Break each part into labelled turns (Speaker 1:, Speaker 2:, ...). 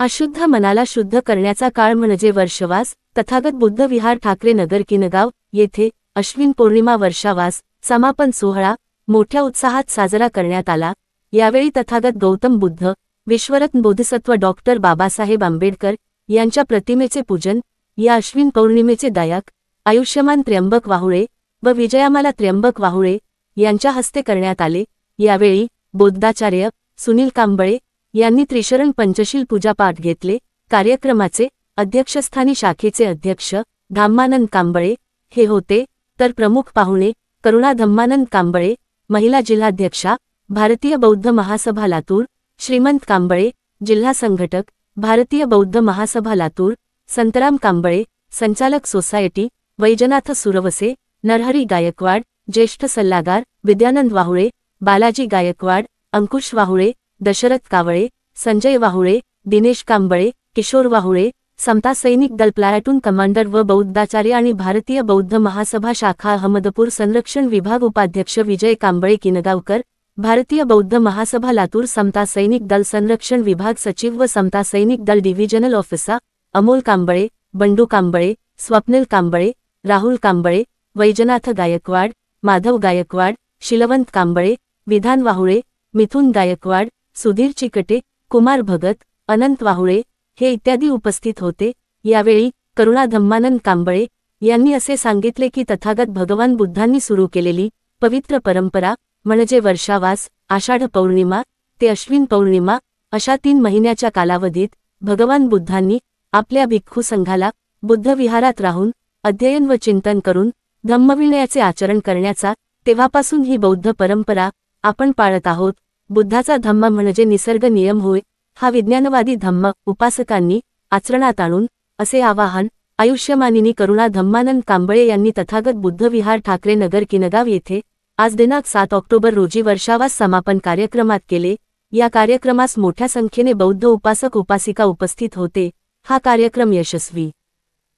Speaker 1: अशुद्ध मनाला शुद्ध करण्याचा काळ म्हणजे वर्षवास। तथागत बुद्ध विहार ठाकरे नगर किनगाव येथे अश्विन पौर्णिमा वर्षावास समापन सोहळा मोठ्या उत्साहात साजरा करण्यात आला। यावेळी तथागत गौतम बुद्ध विश्वरत्न बोधिसत्व डॉक्टर बाबासाहेब आंबेडकर यांच्या प्रतिमेचे पूजन, या अश्विन पौर्णिमेचे दायक आयुष्यमान त्र्यंबक वाहुळे व विजयामाला त्र्यंबक वाहुळे यांच्या हस्ते करण्यात आले। यावेळी बोधाचार्य सुनील कांबळे यांनी त्रिशरण पंचशील पूजापाठ घेतले। कार्यक्रमाचे अध्यक्षस्थानी शाखेचे अध्यक्ष धम्मानंद कांबळे हे होते, तर प्रमुख पाहुणे करुणा धम्मानंद कांबळे, महिला जिल्हाध्यक्षा भारतीय बौद्ध महासभा लातूर श्रीमंत कांबळे, जिल्हा संघटक भारतीय बौद्ध महासभा लातूर संतराम कांबळे, संचालक सोसायटी वैजनाथ सुरवसे, नरहरी गायकवाड, ज्येष्ठ सल्लागार विद्यानंद वाहुळे, बालाजी गायकवाड, अंकुश वाहुळे, दशरथ कावळे, संजय वाहुळे, दिनेश कांबळे, किशोर वाहुळे, समता सैनिक दल प्लाटून कमांडर व बौद्धाचार्य आणि भारतीय बौद्ध महासभा शाखा अहमदपूर संरक्षण विभाग उपाध्यक्ष विजय कांबळे किनगावकर, भारतीय बौद्ध महासभा लातूर समता सैनिक दल संरक्षण विभाग सचिव व समता सैनिक दल डिव्हिजनल ऑफिसर अमोल कांबळे, बंडू कांबळे, स्वप्निल कांबळे, राहुल कांबळे, वैजनाथ गायकवाड, माधव गायकवाड, शिलवंत कांबळे, विधान वाहुळे, मिथुन गायकवाड, सुधीर चिकटे, कुमार भगत, अनंत वाहुळे हे इत्यादी उपस्थित होते। यावेळी करुणा धम्मानंद कांबळे यांनी असे सांगितले की तथागत भगवान बुद्धांनी सुरू केलेली पवित्र परंपरा म्हणजे वर्षावास, आषाढ पौर्णिमा ते अश्विन पौर्णिमा अशा 3 महिन्याच्या कालावधीत भगवान बुद्धांनी आपल्या भिक्खू संघाला बुद्ध विहारात राहून अध्ययन व चिंतन करून धम्मविनयाचे आचरण करण्याचा तेव्हापासून ही बौद्ध परंपरा आपण पाळत आहोत। बुद्धाचा धम्म म्हणजे निसर्ग नियम होय, हा विज्ञानवादी धम्म उपासकांनी आचरणात आणून असे आवाहन आयुष्यमानिनी करुणा धम्मानंद कांबळे यांनी तथागत बुद्ध विहार ठाकरे नगर किनगाव येथे आज दिनांक 7 ऑक्टोबर रोजी वर्षावास समापन कार्यक्रमात केले। या कार्यक्रमास मोठ्या संख्येने बौद्ध उपासक उपासिका उपस्थित होते। हा कार्यक्रम यशस्वी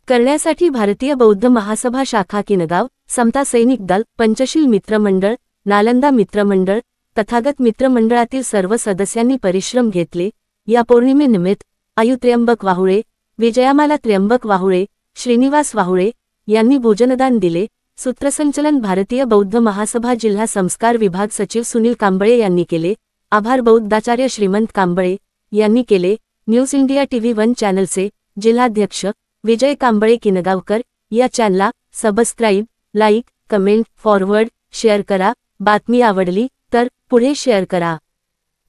Speaker 1: करण्यासाठी भारतीय बौद्ध महासभा शाखा किनगाव, समता सैनिक दल, पंचशील मित्रमंडळ, नालंदा मित्रमंडळ, तथागत मित्रमंडळातील सर्व सदस्यांनी परिश्रम घेतले। या पौर्णिमेनिमित्त आयु त्र्यंबक वाहुळे, विजयामाला त्र्यंबक वाहुळे, श्रीनिवास वाहुळे यांनी भोजनदान दिले। सूत्रसंचलन भारतीय बौद्ध महासभा जिल्हा संस्कार विभाग सचिव सुनील कांबळे यांनी केले। आभार बौद्धाचार्य श्रीमंत कांबळे यांनी केले। न्यूज इंडिया टीव्ही 1 चॅनलचे जिल्हाध्यक्ष विजय कांबळे किनगावकर या चॅनलला subscribe, like, comment, forward, share करा। बातमी आवडली तर पुढे शेअर करा।